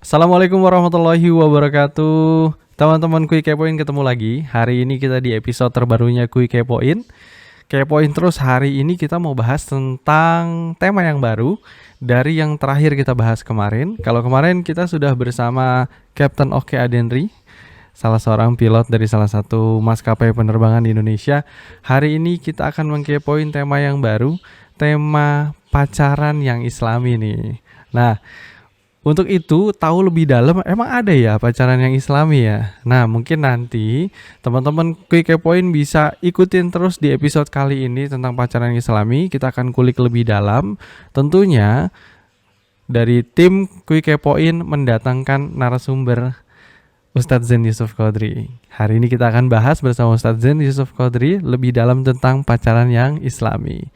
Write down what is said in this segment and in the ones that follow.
Assalamualaikum warahmatullahi wabarakatuh. Teman-teman Kuy Kepoin ketemu lagi. Hari ini kita di episode terbarunya Kuy Kepoin. Kepoin terus hari ini kita mau bahas tentang tema yang baru dari yang terakhir kita bahas kemarin. Kalau kemarin kita sudah bersama Captain Oke Adenri, salah seorang pilot dari salah satu maskapai penerbangan di Indonesia. Hari ini kita akan mengkepoin tema yang baru, tema pacaran yang islami nih. Nah, untuk itu tahu lebih dalam emang ada ya pacaran yang islami ya. Nah mungkin nanti teman-teman Quick Point bisa ikutin terus di episode kali ini tentang pacaran yang islami. Kita akan kulik lebih dalam. Tentunya dari tim Quick Point mendatangkan narasumber Ustadz Zain Yusuf Qadri. Hari ini kita akan bahas bersama Ustadz Zain Yusuf Qadri lebih dalam tentang pacaran yang islami.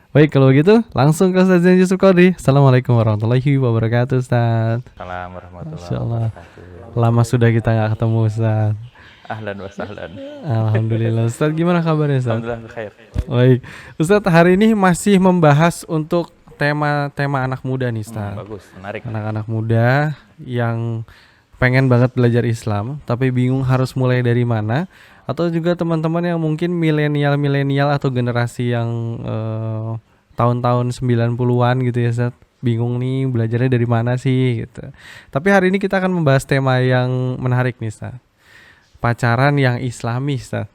Baik, kalau begitu langsung ke Ustadz Zain Yusuf Qadri. Assalamualaikum warahmatullahi wabarakatuh, Ustadz. Assalamualaikum warahmatullahi Masya Allah. wabarakatuh. Lama sudah kita nggak ketemu, Ustadz. Ahlan wa sahlan. Alhamdulillah. Ustadz, gimana kabarnya, Ustadz? Alhamdulillah bikhair. Baik. Ustadz, hari ini masih membahas untuk tema anak muda nih, Ustadz. Bagus, menarik. Anak-anak muda yang pengen banget belajar Islam, tapi bingung harus mulai dari mana. Atau juga teman-teman yang mungkin milenial atau generasi yang tahun-tahun 90-an gitu ya, Ustadz. Bingung nih belajarnya dari mana sih gitu. Tapi hari ini kita akan membahas tema yang menarik nih, Ustadz. Pacaran yang islami, Ustaz.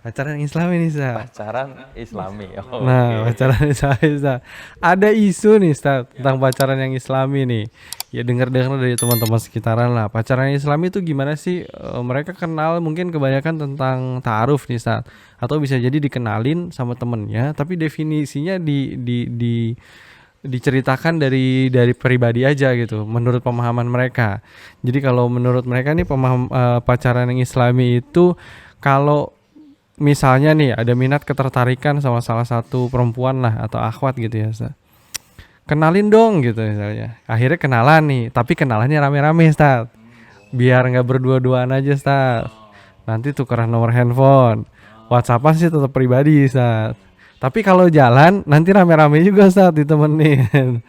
Pacaran yang islami nih, Ustaz. Pacaran islami. Oh, Nah, oke. pacaran islami, Ustaz. Ada isu nih, Ustaz, tentang pacaran yang islami nih. Ya dengar-dengar dari teman-teman sekitaran lah. Pacaran yang islami itu gimana sih? Mereka kenal mungkin kebanyakan tentang ta'aruf nih, Ustaz. Atau bisa jadi dikenalin sama temennya, tapi definisinya diceritakan dari pribadi aja gitu menurut pemahaman mereka. Jadi kalau menurut mereka nih pacaran yang islami itu kalau misalnya nih ada minat ketertarikan sama salah satu perempuan lah atau akhwat gitu ya, Ustaz. Kenalin dong gitu misalnya. Akhirnya kenalan nih, tapi kenalannya rame-rame, Ustaz. Biar nggak berdua-duaan aja, Ustaz. Nanti tukeran nomor handphone. WhatsAppan sih tetap pribadi, Ustaz. Tapi kalau jalan nanti rame-rame juga, Ustaz, ditemenin.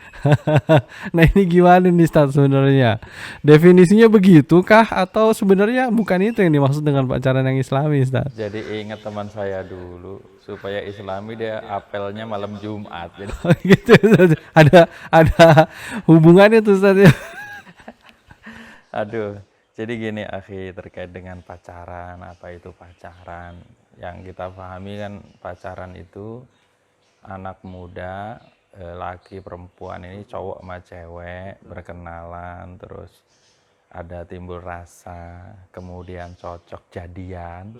Nah ini gimana nih, Ustaz, sebenarnya? Definisinya begitu kah atau sebenarnya bukan itu yang dimaksud dengan pacaran yang islami, Ustaz? Jadi ingat teman saya dulu supaya islami dia apelnya malam Jumat. Jadi, Gitu, Ustaz. Ada hubungannya tuh, Ustaz ya. aduh. Jadi gini, akhi, terkait dengan pacaran, apa itu pacaran? Yang kita pahami kan pacaran itu anak muda, laki perempuan ini cowok sama cewek berkenalan, terus ada timbul rasa, kemudian cocok jadian,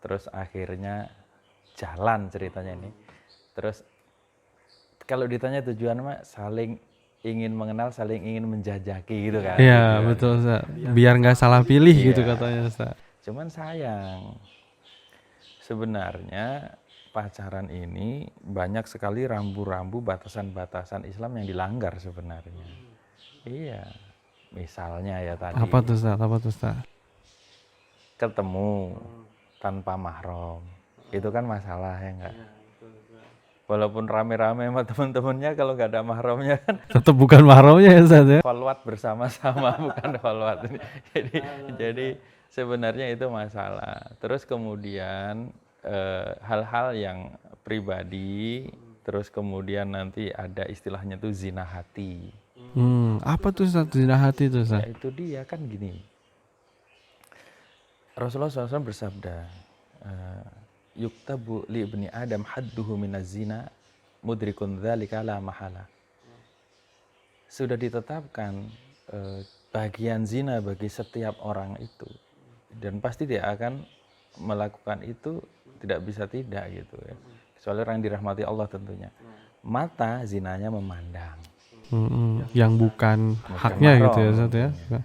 terus akhirnya jalan ceritanya ini. Terus kalau ditanya tujuan mah saling ingin mengenal, saling ingin menjajaki gitu kan. Iya, betul, Ustaz. Biar nggak salah pilih gitu Iya. katanya, Ustaz. Cuman sayang, sebenarnya pacaran ini banyak sekali rambu-rambu batasan-batasan Islam yang dilanggar sebenarnya. Iya, misalnya ya tadi Apa tuh, Ustaz? Apa tuh, Ustaz? ketemu tanpa mahram, itu kan masalah ya enggak? Walaupun rame-rame sama teman-temannya, kalau nggak ada mahramnya kan Tetap bukan mahramnya ya, Ustaz ya. kholwat bersama-sama, bukan kholwat. Jadi sebenarnya itu masalah. Terus kemudian hal-hal yang pribadi, terus kemudian nanti ada istilahnya tuh zina hati. Apa tuh, Ustaz? Zina hati tuh, Ustaz? Ya itu dia kan gini. Rasulullah SAW bersabda, yuktabu li ibni Adam hadduhu minaz zina mudrikun dzalika la mahala. Sudah ditetapkan bagian zina bagi setiap orang itu, dan pasti dia akan melakukan itu tidak bisa tidak gitu ya. Kecuali orang yang dirahmati Allah tentunya. Mata zinanya memandang. Yang bukan haknya mahram gitu ya, Ustaz ya. tentunya.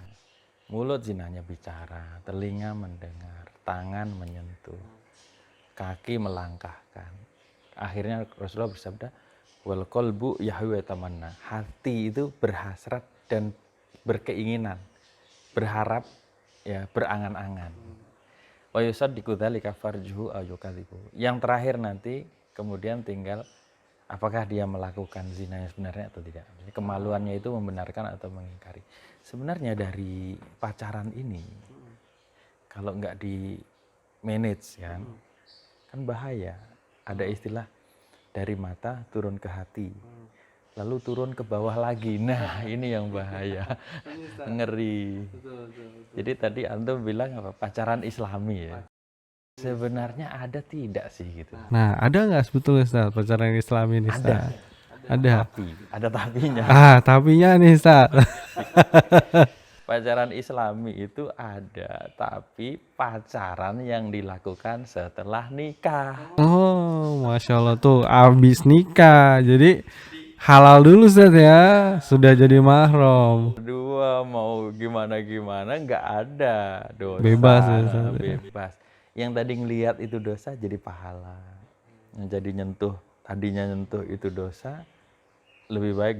Mulut zinanya bicara, telinga mendengar, tangan menyentuh, kaki melangkahkan. Akhirnya Rasulullah bersabda, wal qalbu yahwi tamanna. Hati itu berhasrat dan berkeinginan, berharap, ya, berangan-angan. Wa yusaddiqu dzalika farjuhu aw yukadzibu. Yang terakhir nanti kemudian tinggal apakah dia melakukan zina yang sebenarnya atau tidak. Jadi kemaluannya itu membenarkan atau mengingkari. Sebenarnya dari pacaran ini, kalau nggak di manage kan bahaya. Ada istilah dari mata turun ke hati, lalu turun ke bawah lagi. Nah, ini yang bahaya, ngeri. Jadi tadi antum bilang apa? Pacaran Islami ya. Sebenarnya ada tidak sih gitu? Nah, ada nggak sebetulnya Ustaz pacaran Islam ini Ustaz? Ada. Tapi ada tapinya. Tapinya nih Ustaz. Pacaran Islami itu ada, tapi pacaran yang dilakukan setelah nikah. Oh, Masya Allah tuh abis nikah. Jadi halal dulu Ustaz ya. Sudah jadi mahram. Kedua mau gimana nggak ada dosa. Bebas ya, Ustaz. Bebas. Yang tadi ngelihat itu dosa jadi pahala. Yang jadi tadinya nyentuh itu dosa, lebih baik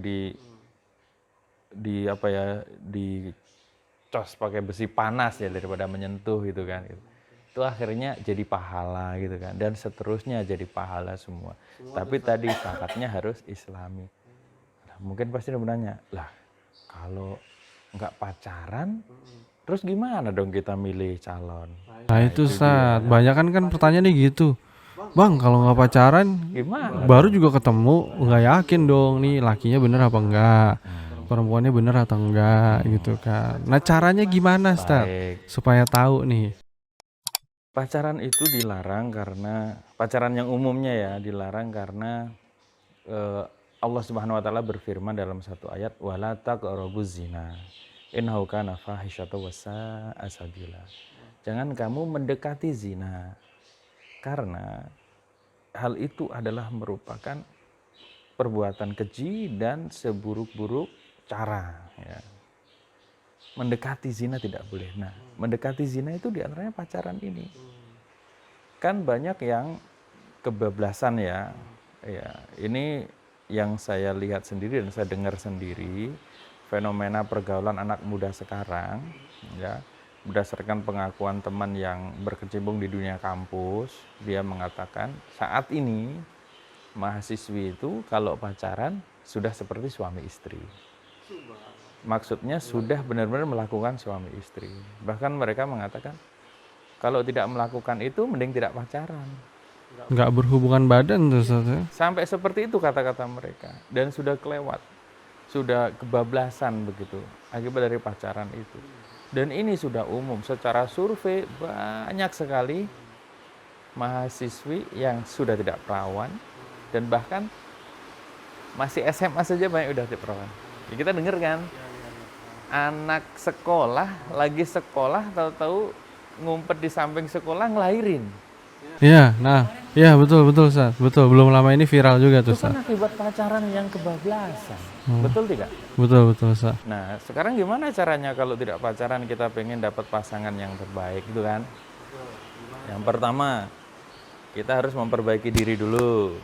di cos pakai besi panas ya daripada menyentuh gitu kan. Itu akhirnya jadi pahala gitu kan, dan seterusnya jadi pahala semua. Tapi tadi syaratnya harus Islami. Nah, mungkin pasti nanya, lah kalau nggak pacaran terus gimana dong kita milih calon? Nah itu Ustaz, banyak kan pertanyaannya gitu. Bang, kalau nggak pacaran Gimana? baru juga ketemu, nggak yakin dong nih lakinya bener apa enggak, perempuannya bener atau enggak gitu kan. Nah caranya gimana Ustaz Baik. supaya tahu nih? Pacaran itu dilarang karena pacaran yang umumnya ya dilarang karena Allah Subhanahu wa taala berfirman dalam satu ayat, wala taqrabuz zina innahu kana fahisyatan wa sa'a sabila. Jangan kamu mendekati zina karena hal itu adalah merupakan perbuatan keji dan seburuk-buruk cara ya. Mendekati zina tidak boleh. Nah, mendekati zina itu diantaranya pacaran ini. Kan banyak yang kebablasan ya. Ini yang saya lihat sendiri dan saya dengar sendiri, fenomena pergaulan anak muda sekarang ya, berdasarkan pengakuan teman yang berkecimpung di dunia kampus, dia mengatakan saat ini mahasiswi itu kalau pacaran sudah seperti suami istri. Maksudnya sudah benar-benar melakukan suami istri. Bahkan mereka mengatakan kalau tidak melakukan itu mending tidak pacaran. Nggak berhubungan badan tuh Ustaz ya. Sampai seperti itu kata-kata mereka, dan sudah kelewat, sudah kebablasan begitu akibat dari pacaran itu. Dan ini sudah umum, secara survei banyak sekali mahasiswi yang sudah tidak perawan, dan bahkan masih SMA saja banyak udah tidak perawan. Ya, kita dengar kan, anak sekolah lagi sekolah tahu-tahu ngumpet di samping sekolah ngelahirin. Iya, nah, iya betul Ustaz, betul. Belum lama ini viral juga tuh Itu kan Ustaz. akibat pacaran yang kebablasan, betul tidak? Betul Ustaz. Nah, sekarang gimana caranya kalau tidak pacaran kita pengen dapat pasangan yang terbaik gitu kan? Yang pertama, kita harus memperbaiki diri dulu.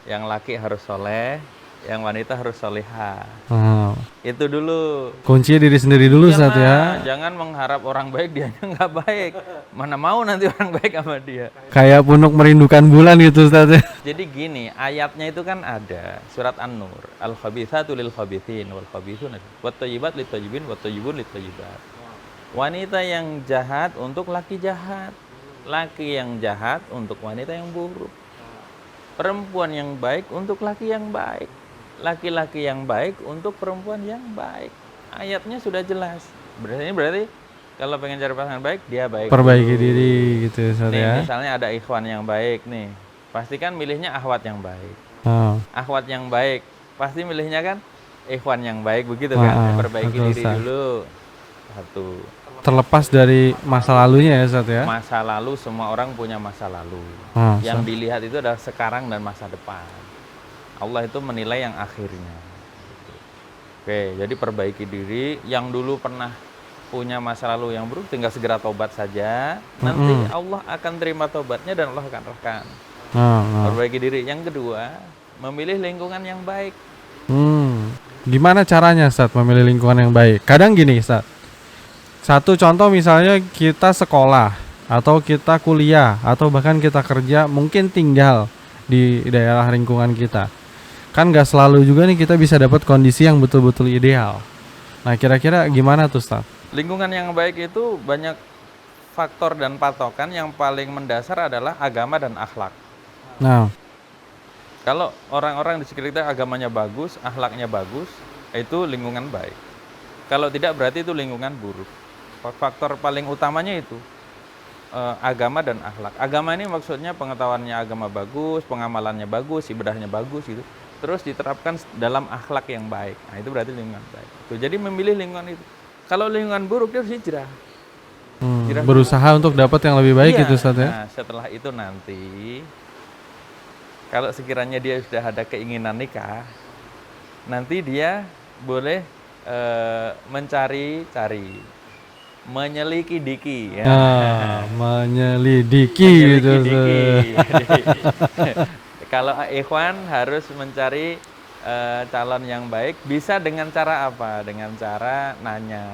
Yang laki harus soleh, yang wanita harus solihah. Itu dulu. Kuncinya diri sendiri dulu Ustaz ya. Jangan mengharap orang baik, dia nggak baik. Mana mau nanti orang baik sama dia. Kayak punuk merindukan bulan gitu Ustaz ya. Jadi gini, ayatnya itu kan ada surat An-Nur, al-khabithatu lil khabithin wal khabithuna wat thayyibat lit thayyibin wat thayyibun lit thayyibat. Wanita yang jahat untuk laki jahat, laki yang jahat untuk wanita yang buruk. Perempuan yang baik untuk laki yang baik, laki-laki yang baik untuk perempuan yang baik. Ayatnya sudah jelas. Berarti kalau pengen cari pasangan baik, dia baik. Perbaiki diri gitu Ustaz ya. Misalnya ada ikhwan yang baik nih, pastikan milihnya akhwat yang baik. Akhwat yang baik, pasti milihnya kan ikhwan yang baik, begitu kan? Perbaiki betul, diri Ustaz. dulu. Satu. Terlepas dari masa lalunya ya Ustaz ya. Masa lalu, semua orang punya masa lalu. Yang dilihat itu adalah sekarang dan masa depan. Allah itu menilai yang akhirnya. Oke, jadi perbaiki diri. Yang dulu pernah punya masa lalu yang buruk, tinggal segera tobat saja. Nanti Allah akan terima tobatnya dan Allah akan rekam. Perbaiki diri. Yang kedua, memilih lingkungan yang baik. Gimana caranya Ustaz memilih lingkungan yang baik? Kadang gini Ustaz, satu contoh misalnya kita sekolah atau kita kuliah atau bahkan kita kerja, mungkin tinggal di daerah lingkungan kita. Kan nggak selalu juga nih kita bisa dapat kondisi yang betul-betul ideal. Nah, kira-kira gimana tuh, Ustaz? Lingkungan yang baik itu banyak faktor dan patokan, yang paling mendasar adalah agama dan akhlak. Nah, Kalau orang-orang di sekitar kita agamanya bagus, akhlaknya bagus, itu lingkungan baik. Kalau tidak berarti itu lingkungan buruk. Faktor paling utamanya itu agama dan akhlak. Agama ini maksudnya pengetahuannya agama bagus, pengamalannya bagus, ibadahnya bagus gitu. Terus diterapkan dalam akhlak yang baik. Nah, itu berarti lingkungan baik. Tuh, jadi memilih lingkungan itu. Kalau lingkungan buruk dia harus hijrah. berusaha untuk dapat yang lebih baik Iya. gitu, Ustaz ya. Nah, setelah itu nanti kalau sekiranya dia sudah ada keinginan nikah, nanti dia boleh mencari-cari, menyelidiki ya. Menyelidiki gitu. Kalau ikhwan harus mencari calon yang baik, bisa dengan cara apa? Dengan cara nanya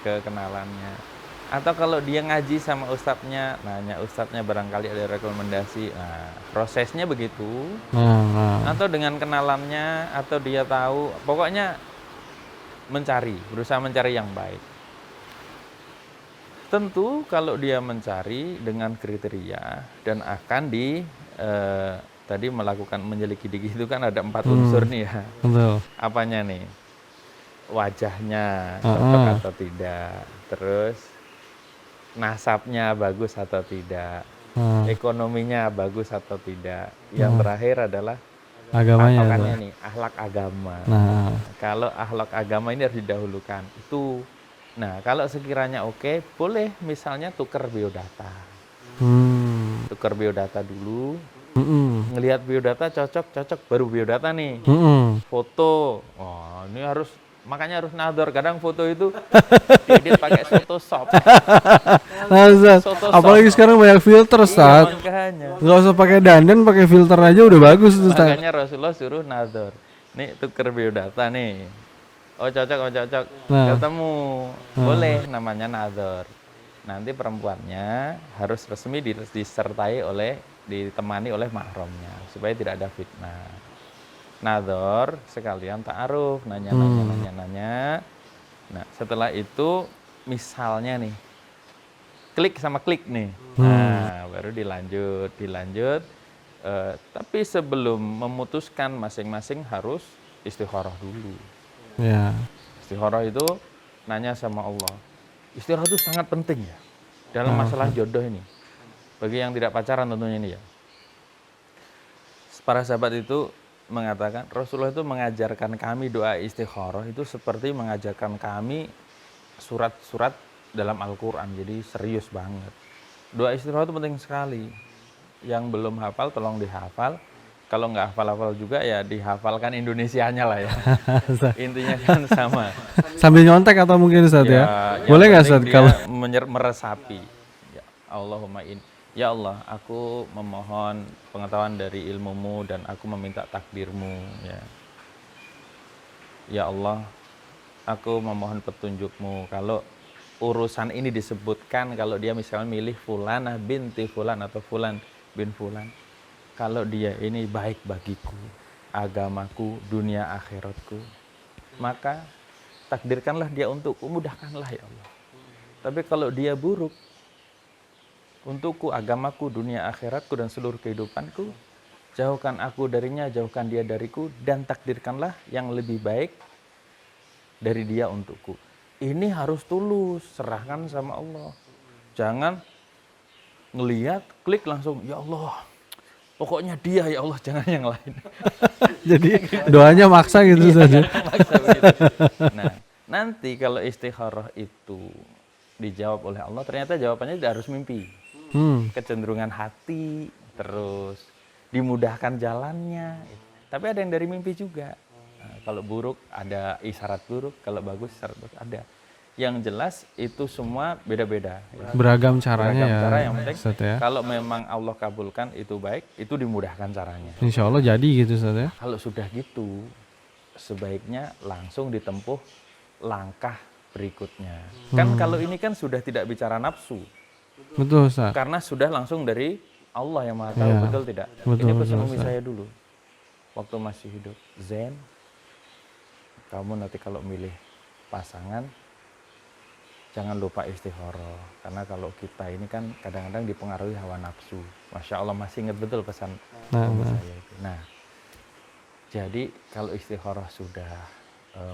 ke kenalannya. Atau kalau dia ngaji sama ustadznya, nanya ustadznya barangkali ada rekomendasi. Nah, prosesnya begitu. Atau dengan kenalannya, atau dia tahu, pokoknya berusaha mencari yang baik. Tentu kalau dia mencari dengan kriteria dan akan tadi melakukan menyelidiki itu kan ada 4 unsur nih ya. Betul. Apanya nih? Wajahnya cocok atau tidak, terus nasabnya bagus atau tidak, ekonominya bagus atau tidak. Yang terakhir adalah Agamanya. patokannya nih, akhlak agama. Nah, Kalau akhlak agama ini harus didahulukan. Itu. Nah, kalau sekiranya oke, boleh misalnya tukar biodata. Tukar biodata dulu. Ngelihat biodata cocok, baru biodata nih. Foto. Oh, ini makanya harus nador. Kadang foto itu diedit pakai Photoshop. nah, Ustaz, apalagi sekarang banyak filter, Ustaz. Makanya. Nggak usah pakai dandan, pakai filter aja udah bagus, Ustaz. Makanya Rasulullah suruh nador. Nih tukar biodata nih. Oh cocok. Ketemu. Boleh, namanya nador. Nanti perempuannya harus resmi ditemani oleh mahramnya supaya tidak ada fitnah. Nador sekalian ta'aruf, nanya. Nah, setelah itu misalnya nih klik nih. Nah, baru dilanjut. Tapi sebelum memutuskan masing-masing harus istikharah dulu. Ya. Istikharah itu nanya sama Allah. Istikharah itu sangat penting ya dalam masalah jodoh ini. Bagi yang tidak pacaran tentunya ini ya. Para sahabat itu mengatakan Rasulullah itu mengajarkan kami doa istikharah itu seperti mengajarkan kami surat-surat dalam Al-Quran. Jadi serius banget. Doa istikharah itu penting sekali. Yang belum hafal tolong dihafal. Kalau nggak hafal-hafal juga ya dihafalkan Indonesianya lah ya. Intinya kan sama. Sambil nyontek atau mungkin, Ustaz ya? Boleh nggak, Ustaz, kalau meresapi? Ya, Allahumma ya Allah, aku memohon pengetahuan dari ilmumu dan aku meminta takdirmu ya. Ya Allah, aku memohon petunjukmu. Kalau urusan ini disebutkan, kalau dia misalnya milih fulanah binti fulan atau fulan bin fulan, kalau dia ini baik bagiku, agamaku, dunia akhiratku, maka takdirkanlah dia untukku, mudahkanlah ya Allah. Tapi kalau dia buruk untukku, agamaku, dunia akhiratku dan seluruh kehidupanku, jauhkan aku darinya, jauhkan dia dariku, dan takdirkanlah yang lebih baik dari dia untukku. Ini harus tulus, serahkan sama Allah. Jangan ngelihat, klik langsung, ya Allah, pokoknya dia ya Allah, jangan yang lain. jadi doanya maksa gitu saja. Nah, nanti kalau istikharah itu dijawab oleh Allah, ternyata jawabannya tidak harus mimpi. Kecenderungan hati, terus dimudahkan jalannya. Tapi ada yang dari mimpi juga. Nah, kalau buruk ada isyarat buruk, kalau bagus isyarat bagus ada. Yang jelas itu semua beda-beda. Ya. Beragam caranya. Beragam ya. cara yang penting. Ya. Kalau memang Allah kabulkan itu baik, itu dimudahkan caranya. Insya Allah jadi gitu, Ustaz ya. Kalau sudah gitu, sebaiknya langsung ditempuh langkah berikutnya. Kan kalau ini kan sudah tidak bicara nafsu. Betul, Ustaz. Karena sudah langsung dari Allah yang maha tahu, Iya. betul tidak? Betul, Ini betul, pesan umi Ustaz. saya dulu, waktu masih hidup. Zen, kamu nanti kalau milih pasangan, jangan lupa istikharah. Karena kalau kita ini kan kadang-kadang dipengaruhi hawa nafsu. Masya Allah, masih ingat betul pesan umi saya itu. Nah, jadi kalau istikharah sudah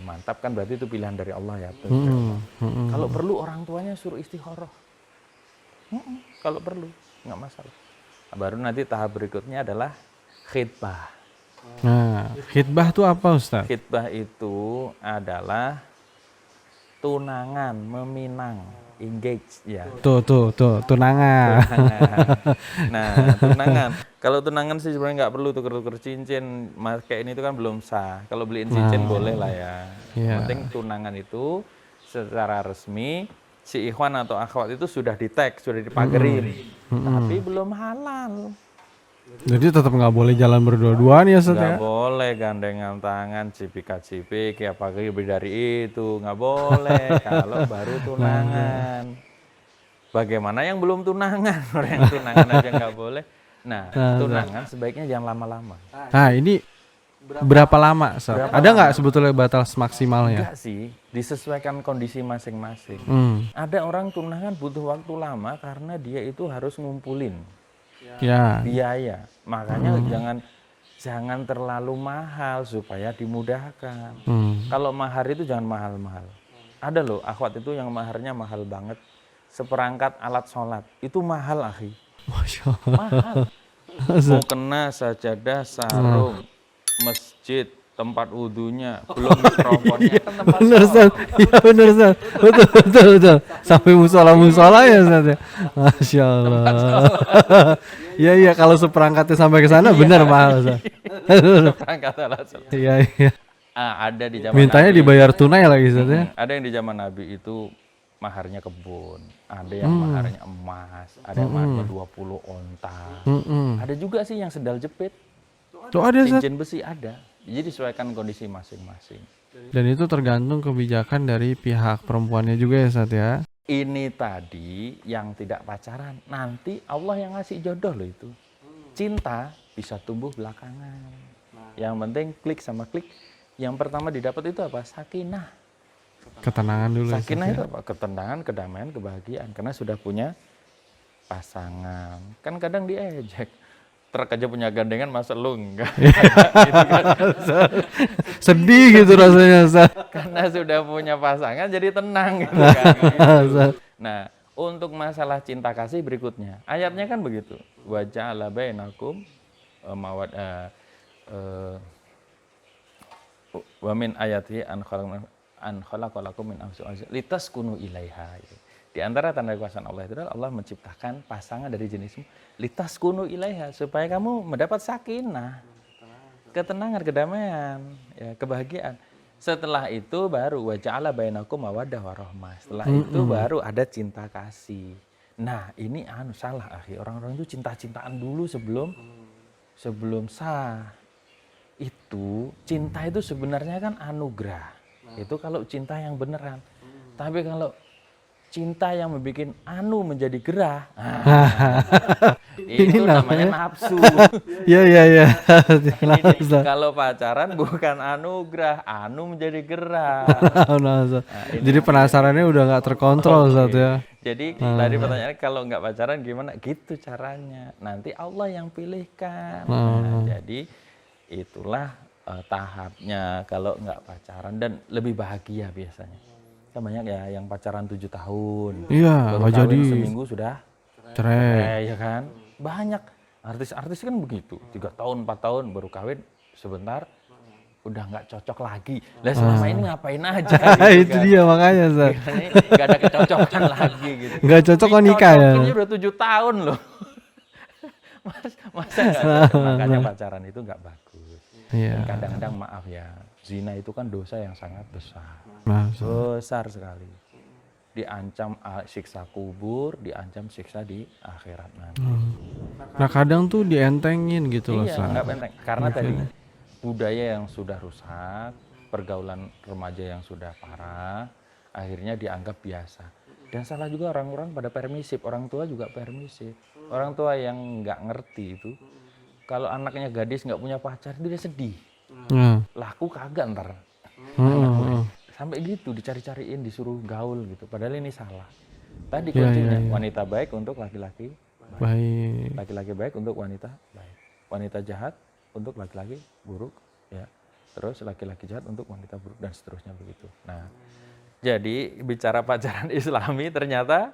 mantap kan berarti itu pilihan dari Allah ya. Kalau perlu orang tuanya suruh istikharah. Kalau perlu, nggak masalah. Baru nanti tahap berikutnya adalah khitbah. Nah, khitbah tuh apa Ustaz? Khitbah itu adalah tunangan, meminang, engage ya. Tuh, tunangan. Nah, tunangan. Kalau tunangan sih sebenarnya nggak perlu tuker-tuker cincin. Kayak ini itu kan belum sah. Kalau beliin cincin boleh lah ya. Yang penting tunangan itu secara resmi si ikhwan atau akhwat itu sudah di-tag, sudah dipagerin. Tapi belum halal. Jadi tetap nggak boleh jalan berdua-duaan ya Ustaz ya? Nggak boleh gandengan tangan, cipika-cipik, ya pakai lebih dari itu. Nggak boleh kalau baru tunangan. Bagaimana yang belum tunangan? Orang yang tunangan aja nggak boleh. Nah, tunangan sebaiknya jangan lama-lama. Nah, ini berapa lama Ustaz? Ada nggak sebetulnya batas maksimalnya? Enggak sih, disesuaikan kondisi masing-masing. Ada orang tunangan butuh waktu lama karena dia itu harus ngumpulin Ya. biaya. Makanya jangan terlalu mahal supaya dimudahkan. Kalau mahar itu jangan mahal-mahal. Ada loh akhwat itu yang maharnya mahal banget. Seperangkat alat sholat. Itu mahal, akhi. Masya Allah. Mahal. Mau kena sajadah, sarung, masjid, tempat wudhunya, belum mikrofonnya, kan tempat Bener Ustaz. sholat. Iya bener Ustaz. Betul. Sampai musola ya Ustaz ya. Masya Allah. Iya kalau seperangkatnya sampai ke sana benar mahal Ustaz. Seperangkat alat sholat. Iya. Ada di zaman Mintanya Nabi. dibayar tunai lagi Ustaz ya. Ada yang di zaman Nabi itu maharnya kebun, ada yang maharnya emas, ada yang maharnya 20 onta. Ada juga sih yang sendal jepit, Tuh ada Ustaz. cincin besi ada. Jadi disesuaikan kondisi masing-masing. Dan itu tergantung kebijakan dari pihak perempuannya juga ya Ustaz ya. Ini tadi yang tidak pacaran, nanti Allah yang ngasih jodoh loh itu. Cinta bisa tumbuh belakangan. Yang penting klik sama klik. Yang pertama didapat itu apa? Sakinah. Ketenangan dulu ya, Ustaz Sakinah ya. itu apa? Ketenangan, kedamaian, kebahagiaan. Karena sudah punya pasangan. Kan kadang diejek. Truk aja punya gandengan, masa lu enggak? Gitu kan. Sedih gitu rasanya Ustaz. Karena sudah punya pasangan jadi tenang gitu kan. Gitu. Nah, untuk masalah cinta kasih berikutnya. Ayatnya kan begitu. Wa ja'ala bainakum wa min ayatihi an khalaqalakum min anfusikum litaskunu ilaiha. Di antara tanda kekuasaan Allah itu adalah Allah menciptakan pasangan dari jenismu litaskunu ilaiha supaya kamu mendapat sakinah, ketenangan, kedamaian, ya, kebahagiaan. Setelah itu baru wa ja'ala bainakum mawaddah warahmah. Setelah itu baru ada cinta kasih. Nah, ini salah akhi. Orang-orang itu cinta-cintaan dulu sebelum sah. Itu cinta itu sebenarnya kan anugerah. Itu kalau cinta yang beneran. Tapi kalau cinta yang membuat menjadi gerah, itu namanya nafsu. Iya. Kalau pacaran bukan anugerah, menjadi gerah. Jadi penasarannya udah nggak terkontrol Ustaz ya. Jadi tadi pertanyaannya kalau nggak pacaran gimana? Gitu caranya. Nanti Allah yang pilihkan. Nah, jadi itulah tahapnya kalau nggak pacaran dan lebih bahagia biasanya. Kan banyak ya yang pacaran 7 tahun. Iya, baru nggak kawin jadi. seminggu sudah Cerai. ya kan? Banyak artis-artis kan begitu. 3 tahun, 4 tahun baru kawin, sebentar udah nggak cocok lagi. Lah selama ini ngapain aja gitu Itu kan. dia makanya Ustaz. Nggak ada kecocokan lagi gitu. Nggak cocok kok nikah ya. Dicocokinnya udah 7 tahun loh. Masa nggak cocok? Makanya pacaran itu nggak bagus. Iya. Dan kadang-kadang maaf ya, zina itu kan dosa yang sangat besar. Besar sekali. Diancam siksa kubur, diancam siksa di akhirat nanti. Nah kadang tuh dientengin gitu loh Iya, Ustaz. nggak penting. Karena tadi budaya yang sudah rusak, pergaulan remaja yang sudah parah, akhirnya dianggap biasa. Dan salah juga orang-orang pada permisif, orang tua juga permisif. Orang tua yang nggak ngerti itu, kalau anaknya gadis nggak punya pacar, itu dia sedih. Nah. Laku kagak ntar anak gue. Heeh. Sampai gitu dicari-cariin, disuruh gaul gitu. Padahal ini salah. Tadi Ya, ya, kuncinya, ya. wanita baik untuk laki-laki baik. Baik. Laki-laki baik untuk wanita baik. Wanita jahat untuk laki-laki buruk, ya. Terus laki-laki jahat untuk wanita buruk dan seterusnya begitu. Nah, jadi bicara pacaran Islami ternyata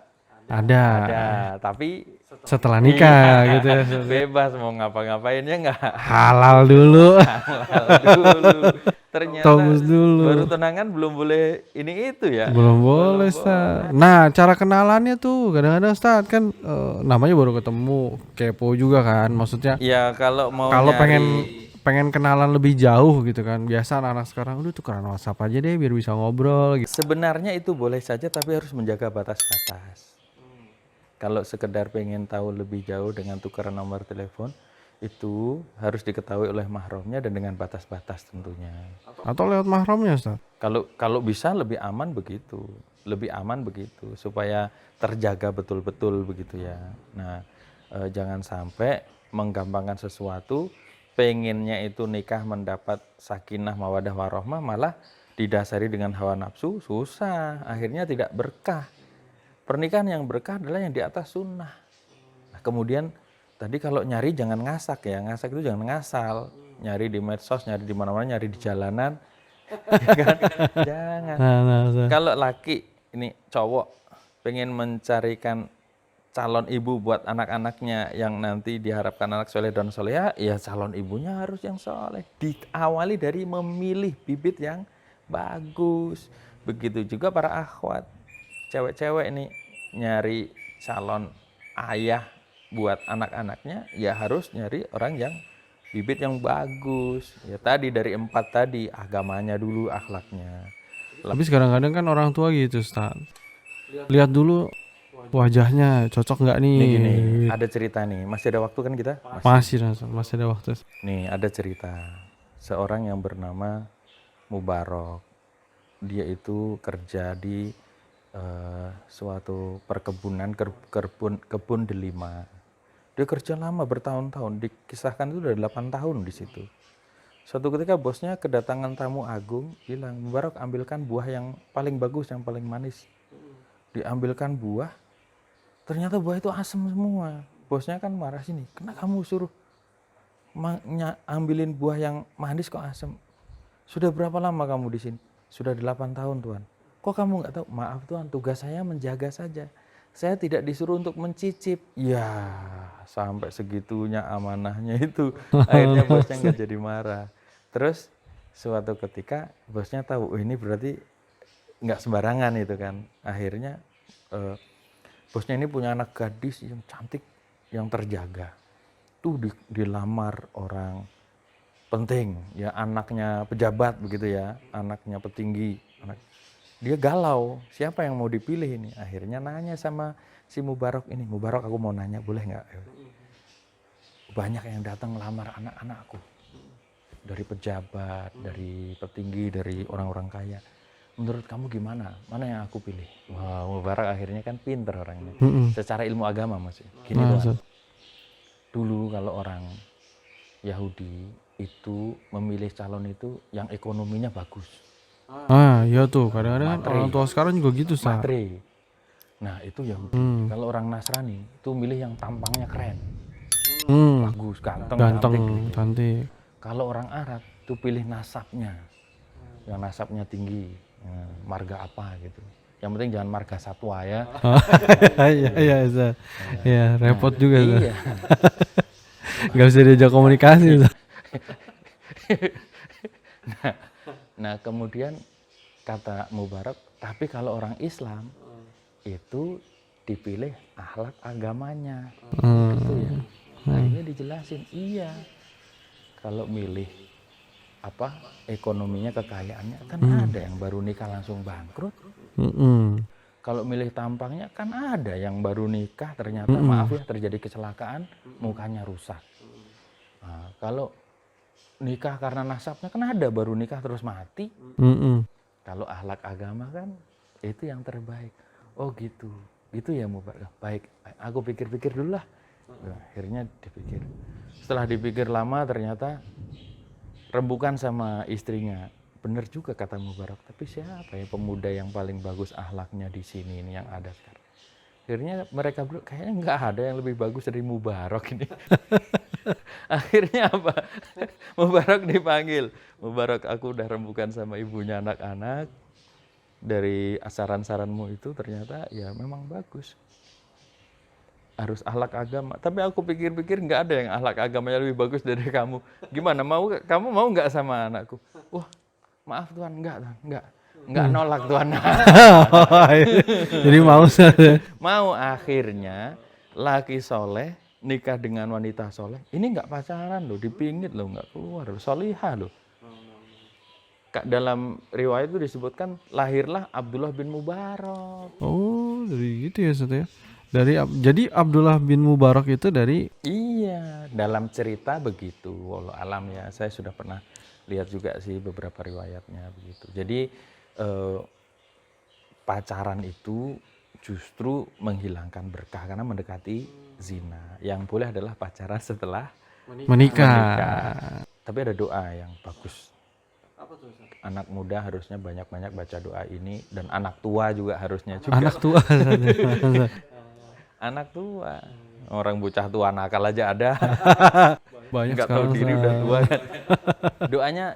Ada. tapi Setelah nikah iya, gitu ya. bebas mau ngapa-ngapainnya nggak Halal dulu. halal dulu. Ternyata Tobus dulu. baru tunangan belum boleh ini itu ya. Belum boleh, Ustaz. Nah, cara kenalannya tuh kadang-kadang Ustaz kan namanya baru ketemu, kepo juga kan. Maksudnya Ya kalau mau kalau nyari pengen kenalan lebih jauh gitu kan. Biasa anak-anak sekarang udah tukeran WhatsApp aja deh biar bisa ngobrol gitu. sebenarnya itu boleh saja tapi harus menjaga batas-batas. Kalau sekedar pengen tahu lebih jauh dengan tukeran nomor telepon, itu harus diketahui oleh mahramnya dan dengan batas-batas tentunya. Atau lewat mahramnya, Ustaz. Kalau bisa lebih aman begitu supaya terjaga betul-betul begitu ya. Nah, jangan sampai menggampangkan sesuatu, pengennya itu nikah mendapat sakinah mawadah warahmah malah didasari dengan hawa nafsu, susah, akhirnya tidak berkah. Pernikahan yang berkah adalah yang di atas sunnah. Nah, kemudian tadi kalau nyari jangan ngasak ya, ngasak itu jangan ngasal, nyari di medsos, nyari di mana-mana, nyari di jalanan, ya kan? Jangan. Nah, Ustaz. Kalau laki ini cowok pengen mencarikan calon ibu buat anak-anaknya yang nanti diharapkan anak soleh dan soleha, ya calon ibunya harus yang soleh. Diawali dari memilih bibit yang bagus. Begitu juga para akhwat. Cewek-cewek ini nyari calon ayah buat anak-anaknya, ya harus nyari orang yang bibit yang bagus. Ya tadi dari 4 tadi, agamanya dulu, akhlaknya. Tapi kadang-kadang kan orang tua gitu, Ustaz. Lihat dulu wajahnya cocok nggak nih? Nih gini, ada cerita nih. Masih ada waktu kan kita? Masih ada waktu. Nih ada cerita. Seorang yang bernama Mubarok. Dia itu kerja di suatu perkebunan, kebun delima. Dia kerja lama bertahun-tahun, dikisahkan itu udah 8 tahun di situ. Suatu ketika bosnya kedatangan tamu agung, bilang, Mubarok ambilkan buah yang paling bagus, yang paling manis. Diambilkan buah, ternyata buah itu asam semua. Bosnya kan marah sini, kenapa kamu suruh ambilin buah yang manis kok asam? Sudah berapa lama kamu di sini? Sudah 8 tahun Tuan. Kok kamu nggak tahu? Maaf Tuan, tugas saya menjaga saja. Saya tidak disuruh untuk mencicip. Ya, sampai segitunya amanahnya itu. Akhirnya bosnya nggak jadi marah. Terus suatu ketika bosnya tahu, oh, ini berarti nggak sembarangan itu kan. Akhirnya bosnya ini punya anak gadis yang cantik, yang terjaga. Tuh dilamar orang penting, ya anaknya pejabat begitu ya, anaknya petinggi. Dia galau, siapa yang mau dipilih ini? Akhirnya nanya sama si Mubarok ini, Mubarok aku mau nanya boleh nggak? Banyak yang datang ngelamar anak-anakku. Dari pejabat, dari petinggi, dari orang-orang kaya. Menurut kamu gimana? Mana yang aku pilih? Wah, Mubarok akhirnya kan pinter orangnya. Secara ilmu agama maksudnya. Gini Tuan, dulu kalau orang Yahudi itu memilih calon itu yang ekonominya bagus. Iya tuh, kadang-kadang orang tua sekarang juga gitu, Sa. Matre. Nah, itu Yahudi. Kalau orang Nasrani itu milih yang tampangnya keren. Bagus, ganteng, cantik. Kalau orang Arab itu pilih nasabnya. Yang nasabnya tinggi, marga apa gitu. Yang penting jangan marga satwa ya. Iya, iya, repot juga. Iya. Gak bisa diajak komunikasi. Nah, kemudian kata Mubarok, tapi kalau orang Islam itu dipilih akhlak agamanya. Gitu ya. Akhirnya dijelasin, iya. Kalau milih ekonominya, kekayaannya, kan ada yang baru nikah langsung bangkrut. Kalau milih tampangnya kan ada yang baru nikah ternyata maaf ya terjadi kecelakaan, mukanya rusak. Nah, kalau nikah karena nasabnya kan ada baru nikah terus mati. Kalau akhlak agama kan itu yang terbaik. Oh gitu, gitu ya Mubarak. Baik, aku pikir-pikir dulu lah. Nah, akhirnya dipikir. Setelah dipikir lama ternyata rembukan sama istrinya. Bener juga kata Mubarak, tapi siapa ya pemuda yang paling bagus akhlaknya di sini ini yang ada sekarang. Akhirnya mereka berdua kayaknya nggak ada yang lebih bagus dari Mubarak ini. Akhirnya apa? Mubarak dipanggil. Mubarak, aku udah rembukan sama ibunya anak-anak. Dari saran-saranmu itu ternyata ya memang bagus. Harus akhlak agama. Tapi aku pikir-pikir nggak ada yang akhlak agamanya lebih bagus dari kamu. Gimana? Kamu mau nggak sama anakku? Wah, maaf Tuhan, nggak nolak Tuhan. Jadi mau Ustaz ya? Mau. Akhirnya laki soleh nikah dengan wanita soleh. Ini nggak pacaran loh, dipingit loh, nggak keluar, solihah loh. Dalam riwayat itu disebutkan lahirlah Abdullah bin Mubarak. Oh, dari gitu ya Ustaz ya. Jadi Abdullah bin Mubarak itu dari Iya, dalam cerita begitu. Wallahu alam ya, saya sudah pernah lihat juga sih beberapa riwayatnya begitu. Jadi pacaran itu justru menghilangkan berkah karena mendekati zina. Yang boleh adalah pacaran setelah menikah. Tapi ada doa yang bagus. Anak muda harusnya banyak-banyak baca doa ini, dan anak tua juga harusnya juga. Anak tua. Anak tua. Orang bocah tua nakal aja ada. Banyak Nggak tahu sekarang diri Ustaz. udah tua kan. Doanya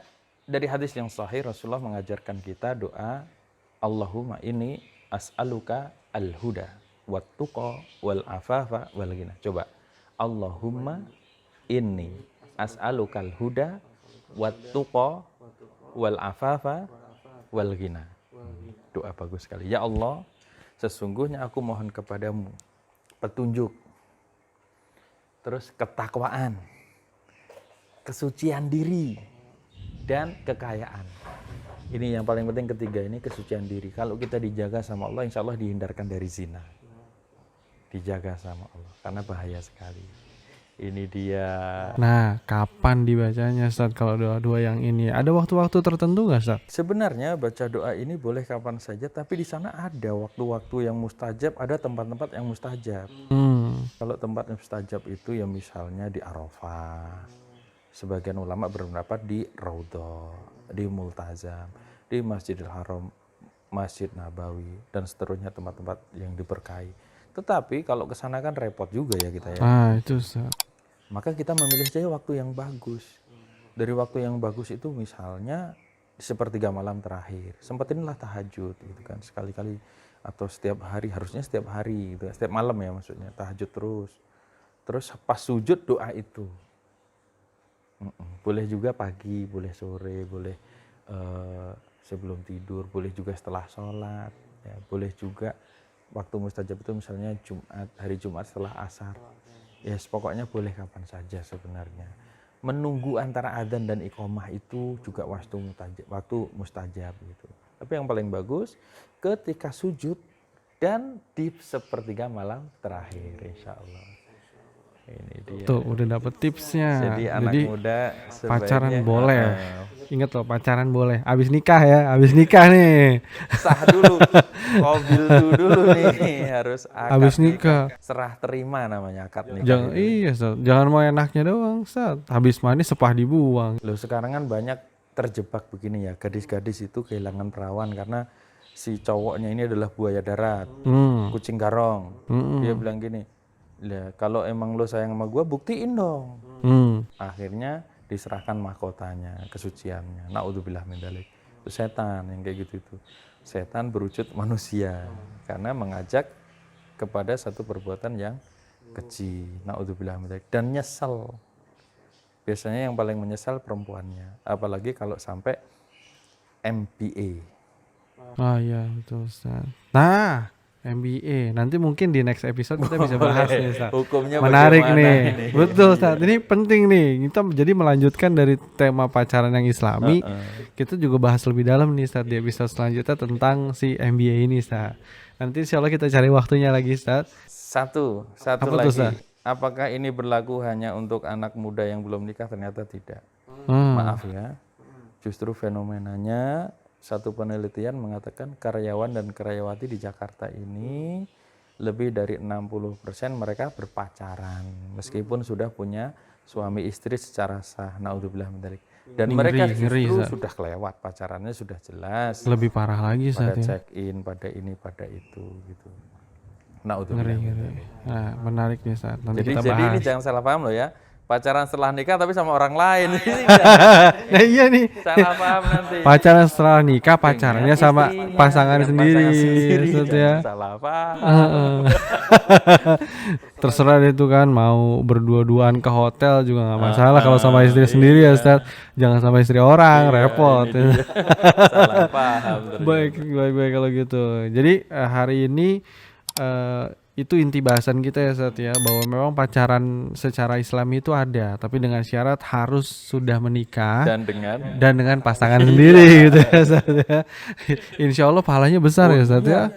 dari hadis yang sahih, Rasulullah mengajarkan kita doa, Allahumma inni as'aluka al-huda wat tuqa wal afafa wal ghina. Coba. Allahumma inni as'aluka al-huda wat tuqa wal afafa wal ghina. Doa bagus sekali. Ya Allah, sesungguhnya aku mohon kepadamu petunjuk, terus ketakwaan, kesucian diri, dan kekayaan. Ini yang paling penting ketiga ini, kesucian diri. Kalau kita dijaga sama Allah, insya Allah dihindarkan dari zina. Dijaga sama Allah, karena bahaya sekali. Ini dia. Nah, kapan dibacanya Ustaz kalau doa-doa yang ini? Ada waktu-waktu tertentu nggak Ustaz? Sebenarnya baca doa ini boleh kapan saja, tapi di sana ada waktu-waktu yang mustajab, ada tempat-tempat yang mustajab. Kalau tempat yang mustajab itu ya misalnya di Arafah. Sebagian ulama berpendapat di Raudhah, di Multazam, di Masjidil Haram, Masjid Nabawi, dan seterusnya tempat-tempat yang diberkahi. Tetapi kalau ke sana kan repot juga ya kita ya. Itu Ustaz. Maka kita memilih saja waktu yang bagus. Dari waktu yang bagus itu misalnya sepertiga malam terakhir. Sempatinlah tahajud gitu kan sekali-kali, atau setiap hari, harusnya setiap hari gitu, setiap malam ya maksudnya, tahajud terus. Terus pas sujud doa itu. Boleh juga pagi, boleh sore, boleh sebelum tidur, boleh juga setelah sholat, ya, boleh juga waktu mustajab itu misalnya hari Jumat setelah asar. Ya pokoknya boleh kapan saja sebenarnya. Menunggu antara adzan dan iqomah itu juga waktu mustajab gitu. Tapi yang paling bagus ketika sujud dan di sepertiga malam terakhir, insya Allah. Ini dia. Tuh udah dapet tipsnya. Jadi anak muda pacaran sebaiknya boleh. Ingat loh, pacaran boleh. Abis nikah ya, abis nikah nih. sah dulu, qabil dulu nih, harus akad Abis nikah. serah terima namanya akad nikah. Jangan mau enaknya doang, Ustaz. Habis mandi sepah dibuang. Loh sekarang kan banyak terjebak begini ya, gadis-gadis itu kehilangan perawan karena si cowoknya ini adalah buaya darat, kucing garong. Dia bilang gini, "Lah kalau emang lo sayang sama gua, buktiin dong." Akhirnya diserahkan mahkotanya, kesuciannya. Naudzubillah min dzalik. Itu setan yang kayak gitu itu. Setan berwujud manusia karena mengajak kepada satu perbuatan yang keji. Naudzubillah min dzalik, dan nyesel. Biasanya yang paling menyesal perempuannya, apalagi kalau sampai MBA. Iya betul Ustaz. Nah, MBA nanti mungkin di next episode kita bisa bahas nih Ustaz. Hukumnya menarik bagaimana nih. ini? Betul Ustaz. Ini penting nih. Kita jadi melanjutkan dari tema pacaran yang Islami. Kita juga bahas lebih dalam nih Ustaz di episode selanjutnya tentang si MBA ini Ustaz. Nanti insya Allah kita cari waktunya lagi Ustaz. Satu Apa lagi. tuh, Ustaz? Apakah ini berlaku hanya untuk anak muda yang belum nikah? Ternyata tidak. Maaf ya. Justru fenomenanya, satu penelitian mengatakan karyawan dan karyawati di Jakarta ini lebih dari 60% mereka berpacaran meskipun sudah punya suami istri secara sah. Naudzubillah min dzalik. Dan mereka Ngeri, justru Ustaz. sudah kelewat pacarannya, sudah jelas Lebih parah lagi pada Ustaz ya. check in, pada ini, pada itu gitu. Ngeri, Naudzubillah min ngeri. dzalik. Nah, menarik nih Ustaz. Nanti Jadi kita ini bahas. jangan salah paham loh ya. Pacaran setelah nikah tapi sama orang lain. Ini Nah, iya nih. salah paham nanti. Pacaran setelah nikah, pacarannya sama Istrinya, pasangan dengan sendiri, pasangan sendiri. Ustaz Jangan ya. salah paham. Heeh. Terserah deh itu kan mau berdua-duaan ke hotel juga nggak masalah kalau sama istri sendiri ya Ustaz. Jangan sama istri orang, repot. Ini dia. Salah paham ternyata. Baik kalau gitu. Jadi hari ini itu inti bahasan kita ya Ustaz ya, bahwa memang pacaran secara Islami itu ada, tapi dengan syarat harus sudah menikah Dan dan dengan pasangan sendiri gitu ya Ustaz ya. Insya Allah pahalanya besar ya Ustaz ya.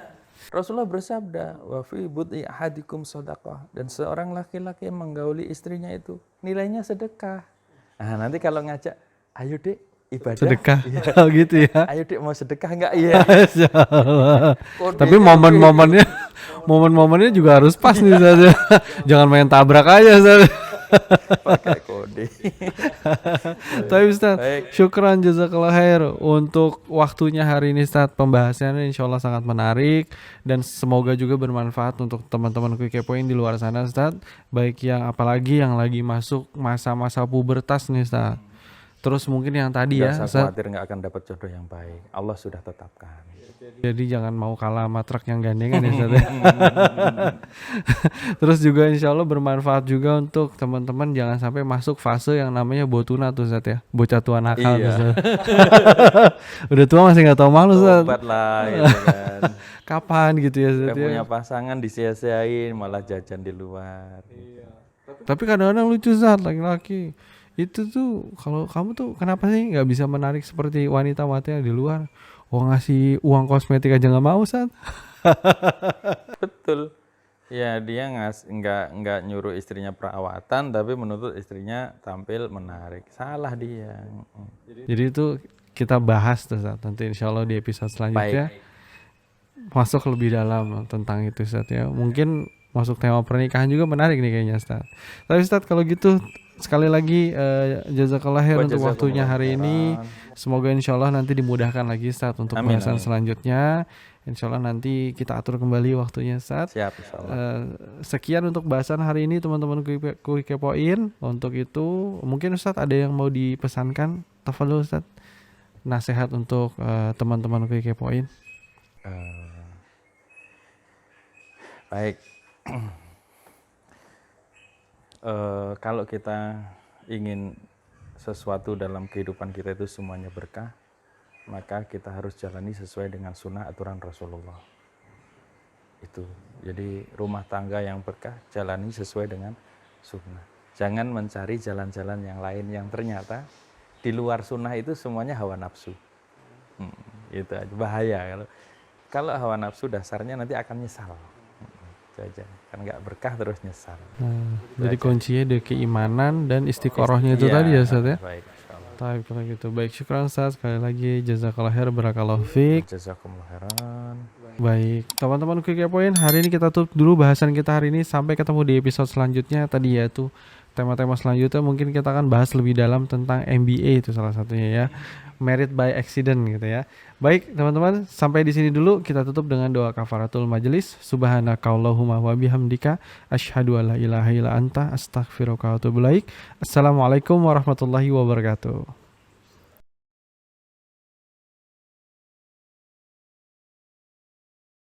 Rasulullah bersabda, wa fi bud'i ahadikum shadaqah, dan seorang laki-laki yang menggauli istrinya itu nilainya sedekah. Nah, nanti kalau ngajak, ayo Dek ibadah. Sedekah. Oh gitu ya. Ayo Dek mau sedekah enggak? Iya. Masya Allah. Kodenya Tapi momen-momennya juga harus pas nih Ustaz ya. Jangan main tabrak aja Ustaz. pakai kode. Tapi Ustaz, Baik. syukran jazakallah khair untuk waktunya hari ini Ustaz. Pembahasannya insya Allah sangat menarik dan semoga juga bermanfaat untuk teman-teman Quick Kepoin di luar sana Ustaz. Baik yang apalagi yang lagi masuk masa-masa pubertas nih Ustaz. Terus mungkin yang tadi Nggak ya usah Ustaz. khawatir nggak akan dapat jodoh yang baik. Allah sudah tetapkan. Jadi jangan mau kalah sama truk yang gandengan ya Ustaz ya. Terus juga insya Allah bermanfaat juga untuk teman-teman jangan sampai masuk fase yang namanya botuna tuh Ustaz ya. Bocah tua nakal tuh, Iya. Ustaz. Udah tua masih nggak tahu malu Ustaz. Tobat lah gitu kan. Kapan gitu ya Ustaz Udah ya. punya pasangan disia-siain malah jajan di luar. Tapi kadang-kadang lucu Ustaz laki-laki. Itu tuh kalau kamu tuh kenapa sih nggak bisa menarik seperti wanita-wanita yang di luar? Ngasih uang kosmetik aja nggak mau Ustaz. Betul. Ya dia nggak nyuruh istrinya perawatan tapi menuntut istrinya tampil menarik. Salah dia. Jadi itu kita bahas tuh Ustaz. Nanti insya Allah di episode selanjutnya masuk lebih dalam tentang itu Ustaz ya. Mungkin masuk tema pernikahan juga menarik nih kayaknya Ustaz. Tapi Ustaz kalau gitu sekali lagi jazakallah khair untuk waktunya hari ini. Semoga insya Allah nanti dimudahkan lagi Ustaz untuk Amin, bahasan amin. selanjutnya. Insya Allah nanti kita atur kembali waktunya Ustaz. Siap insyaallah. Sekian untuk bahasan hari ini teman-teman Quick Kepoin. Untuk itu mungkin Ustaz ada yang mau dipesankan? Tafadhol Ustaz. Nasihat untuk teman-teman Quick Kepoin. Baik. Kalau kita ingin sesuatu dalam kehidupan kita itu semuanya berkah, maka kita harus jalani sesuai dengan sunnah aturan Rasulullah. Itu. Jadi rumah tangga yang berkah jalani sesuai dengan sunnah. Jangan mencari jalan-jalan yang lain yang ternyata di luar sunnah itu semuanya hawa nafsu. Itu aja bahaya kalau hawa nafsu dasarnya nanti akan nyesal. Itu aja. Kan nggak berkah terus nyesal. Jadi kuncinya dari keimanan dan istiqorohnya itu Iya, tadi ya Ustaz ya. Baik, insyaallah. Baik kalau gitu. Baik, syukran Ustaz sekali lagi jazakallah khair barakallahu fiik. Jazakumullah khairan. Baik, teman-teman Quick Kepoin, hari ini kita tutup dulu bahasan kita hari ini sampai ketemu di episode selanjutnya tadi yaitu tema-tema selanjutnya mungkin kita akan bahas lebih dalam tentang MBA itu salah satunya ya. Married by accident gitu ya. Baik, teman-teman, sampai di sini dulu kita tutup dengan doa kafaratul majelis. Subhanakallahumma wa bihamdika asyhadu alla ilaha illa anta astaghfiruka wa atubu ilaik. Assalamualaikum warahmatullahi wabarakatuh.